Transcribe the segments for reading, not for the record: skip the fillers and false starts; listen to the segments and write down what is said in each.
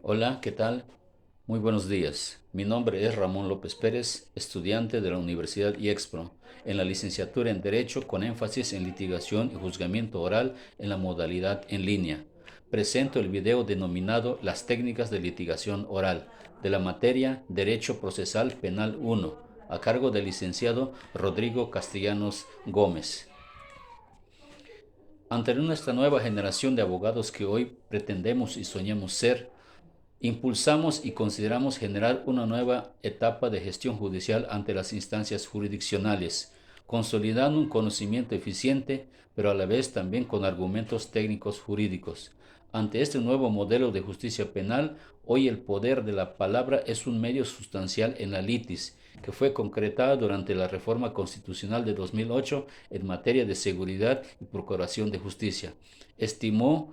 Hola, ¿qué tal? Muy buenos días. Mi nombre es Ramón López Pérez, estudiante de la Universidad IEXPRO, en la licenciatura en Derecho con énfasis en litigación y juzgamiento oral en la modalidad en línea. Presento el video denominado Las técnicas de litigación oral, de la materia Derecho Procesal Penal 1, a cargo del licenciado Rodrigo Castellanos Gómez. Ante nuestra nueva generación de abogados que hoy pretendemos y soñamos ser, impulsamos y consideramos generar una nueva etapa de gestión judicial ante las instancias jurisdiccionales, consolidando un conocimiento eficiente, pero a la vez también con argumentos técnicos jurídicos. Ante este nuevo modelo de justicia penal, hoy el poder de la palabra es un medio sustancial en la litis, que fue concretada durante la reforma constitucional de 2008 en materia de seguridad y procuración de justicia. Estimó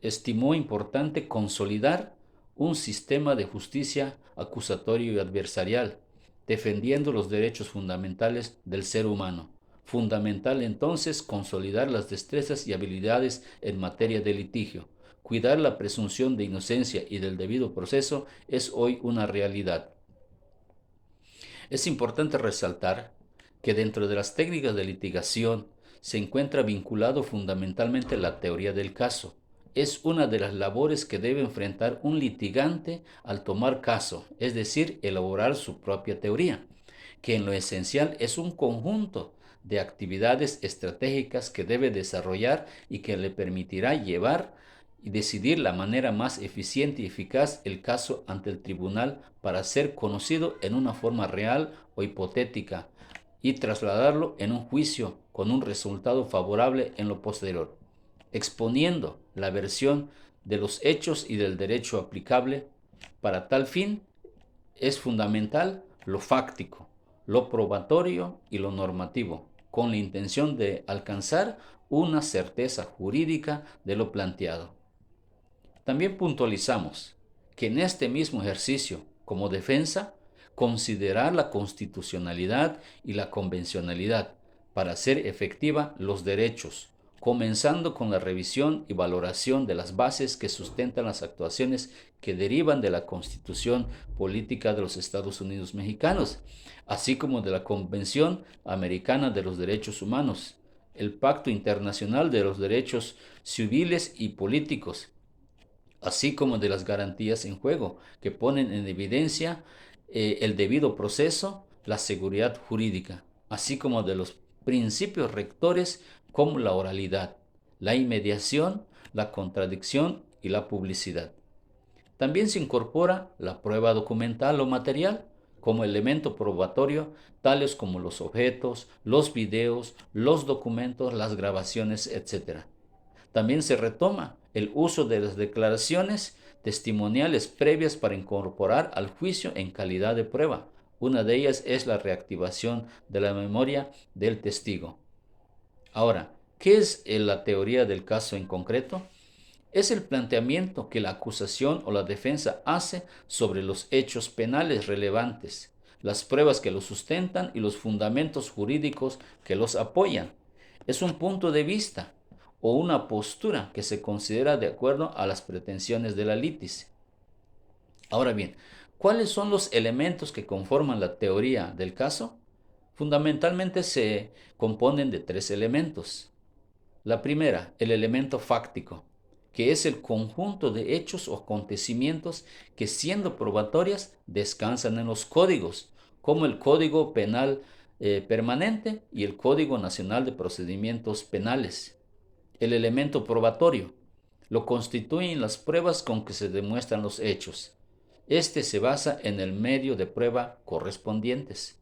estimó importante consolidar un sistema de justicia acusatorio y adversarial, defendiendo los derechos fundamentales del ser humano. Fundamental entonces consolidar las destrezas y habilidades en materia de litigio. Cuidar la presunción de inocencia y del debido proceso es hoy una realidad. Es importante resaltar que dentro de las técnicas de litigación se encuentra vinculado fundamentalmente la teoría del caso. Es una de las labores que debe enfrentar un litigante al tomar caso, es decir, elaborar su propia teoría, que en lo esencial es un conjunto de actividades estratégicas que debe desarrollar y que le permitirá llevar y decidir la manera más eficiente y eficaz el caso ante el tribunal para ser conocido en una forma real o hipotética y trasladarlo en un juicio con un resultado favorable en lo posterior, exponiendo la versión de los hechos y del derecho aplicable. Para tal fin es fundamental lo fáctico, lo probatorio y lo normativo, con la intención de alcanzar una certeza jurídica de lo planteado. También puntualizamos que en este mismo ejercicio, como defensa, considerar la constitucionalidad y la convencionalidad para hacer efectiva los derechos, comenzando con la revisión y valoración de las bases que sustentan las actuaciones que derivan de la Constitución Política de los Estados Unidos Mexicanos, así como de la Convención Americana de los Derechos Humanos, el Pacto Internacional de los Derechos Civiles y Políticos, así como de las garantías en juego, que ponen en evidencia el debido proceso, la seguridad jurídica, así como de los principios rectores como la oralidad, la inmediación, la contradicción y la publicidad. También se incorpora la prueba documental o material como elemento probatorio, tales como los objetos, los videos, los documentos, las grabaciones, etc. También se retoma el uso de las declaraciones testimoniales previas para incorporar al juicio en calidad de prueba. Una de ellas es la reactivación de la memoria del testigo. Ahora, ¿qué es la teoría del caso en concreto? Es el planteamiento que la acusación o la defensa hace sobre los hechos penales relevantes, las pruebas que los sustentan y los fundamentos jurídicos que los apoyan. Es un punto de vista o una postura que se considera de acuerdo a las pretensiones de la litis. Ahora bien, ¿cuáles son los elementos que conforman la teoría del caso? Fundamentalmente se componen de tres elementos. La primera, el elemento fáctico, que es el conjunto de hechos o acontecimientos que, siendo probatorias, descansan en los códigos, como el Código Penal Permanente y el Código Nacional de Procedimientos Penales. El elemento probatorio lo constituyen las pruebas con que se demuestran los hechos. Este se basa en el medio de prueba correspondientes.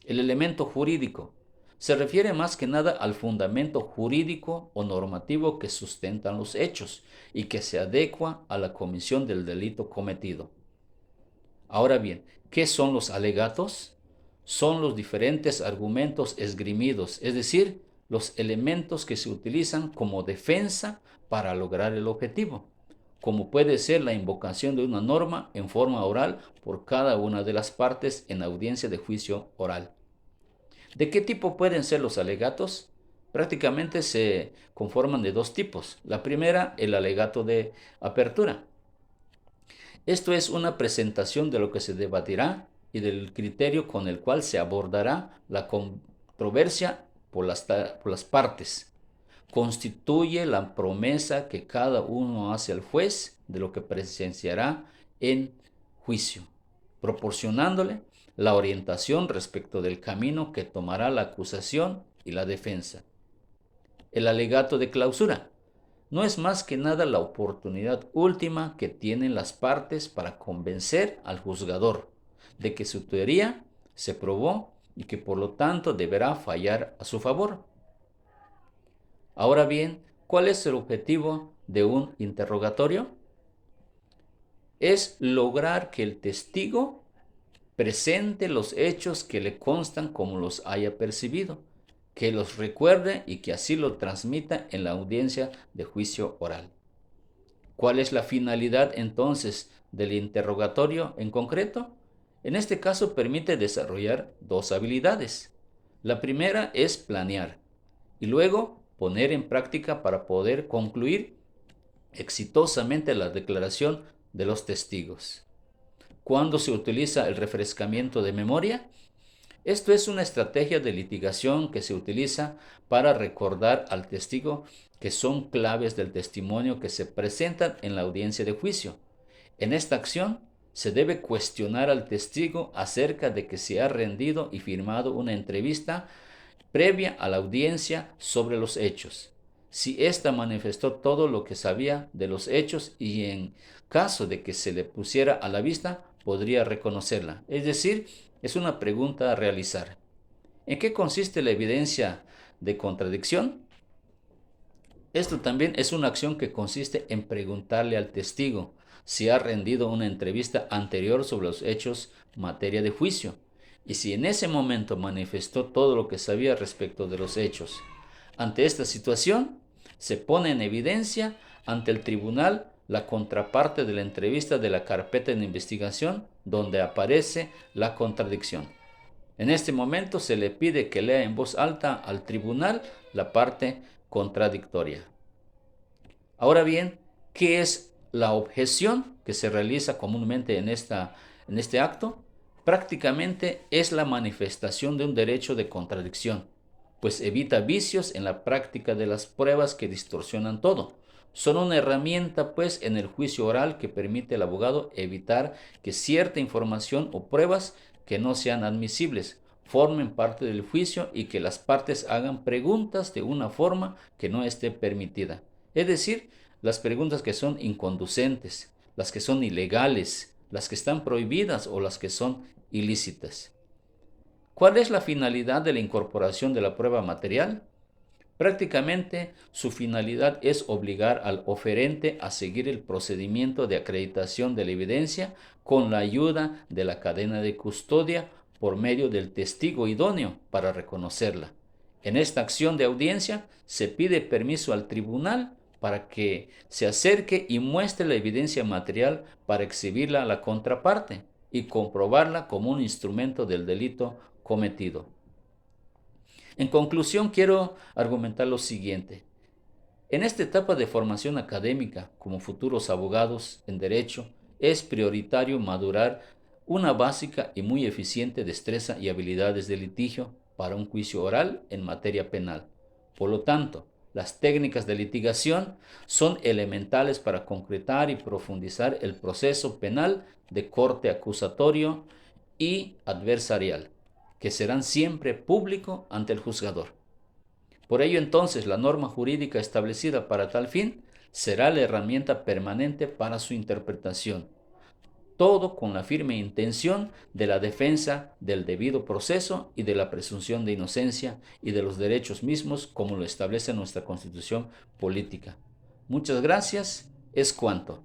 El elemento jurídico se refiere más que nada al fundamento jurídico o normativo que sustentan los hechos y que se adecua a la comisión del delito cometido. Ahora bien, ¿qué son los alegatos? Son los diferentes argumentos esgrimidos, es decir, los elementos que se utilizan como defensa para lograr el objetivo, como puede ser la invocación de una norma en forma oral por cada una de las partes en audiencia de juicio oral. ¿De qué tipo pueden ser los alegatos? Prácticamente se conforman de dos tipos. La primera, el alegato de apertura, Esto es una presentación de lo que se debatirá y del criterio con el cual se abordará la controversia por las partes. Constituye la promesa que cada uno hace al juez de lo que presenciará en juicio, proporcionándole la orientación respecto del camino que tomará la acusación y la defensa. El alegato de clausura no es más que nada la oportunidad última que tienen las partes para convencer al juzgador de que su teoría se probó y que por lo tanto deberá fallar a su favor. Ahora bien, ¿cuál es el objetivo de un interrogatorio? Es lograr que el testigo presente los hechos que le constan como los haya percibido, que los recuerde y que así lo transmita en la audiencia de juicio oral. ¿Cuál es la finalidad entonces del interrogatorio en concreto? En este caso permite desarrollar dos habilidades. La primera es planear y luego poner en práctica para poder concluir exitosamente la declaración de los testigos. ¿Cuándo se utiliza el refrescamiento de memoria? Esto es una estrategia de litigación que se utiliza para recordar al testigo que son claves del testimonio que se presentan en la audiencia de juicio. En esta acción se debe cuestionar al testigo acerca de que se ha rendido y firmado una entrevista previa a la audiencia sobre los hechos. Si ésta manifestó todo lo que sabía de los hechos y en caso de que se le pusiera a la vista, podría reconocerla. Es decir, es una pregunta a realizar. ¿En qué consiste la evidencia de contradicción? Esto también es una acción que consiste en preguntarle al testigo si ha rendido una entrevista anterior sobre los hechos materia de juicio y si en ese momento manifestó todo lo que sabía respecto de los hechos. Ante esta situación, se pone en evidencia ante el tribunal la contraparte de la entrevista de la carpeta de investigación donde aparece la contradicción. En este momento se le pide que lea en voz alta al tribunal la parte contradictoria. Ahora bien, ¿qué es la objeción que se realiza comúnmente en este acto? Prácticamente es la manifestación de un derecho de contradicción, pues evita vicios en la práctica de las pruebas que distorsionan todo. Son una herramienta, pues, en el juicio oral que permite al abogado evitar que cierta información o pruebas que no sean admisibles formen parte del juicio y que las partes hagan preguntas de una forma que no esté permitida. Es decir, las preguntas que son inconducentes, las que son ilegales, las que están prohibidas o las que son ilícitas. ¿Cuál es la finalidad de la incorporación de la prueba material? Prácticamente su finalidad es obligar al oferente a seguir el procedimiento de acreditación de la evidencia con la ayuda de la cadena de custodia por medio del testigo idóneo para reconocerla. En esta acción de audiencia se pide permiso al tribunal para que se acerque y muestre la evidencia material para exhibirla a la contraparte y comprobarla como un instrumento del delito cometido. En conclusión, quiero argumentar lo siguiente. En esta etapa de formación académica, como futuros abogados en derecho, es prioritario madurar una básica y muy eficiente destreza y habilidades de litigio para un juicio oral en materia penal. Por lo tanto, las técnicas de litigación son elementales para concretar y profundizar el proceso penal de corte acusatorio y adversarial, que serán siempre público ante el juzgador. Por ello entonces la norma jurídica establecida para tal fin será la herramienta permanente para su interpretación, todo con la firme intención de la defensa del debido proceso y de la presunción de inocencia y de los derechos mismos como lo establece nuestra Constitución política. Muchas gracias, es cuanto.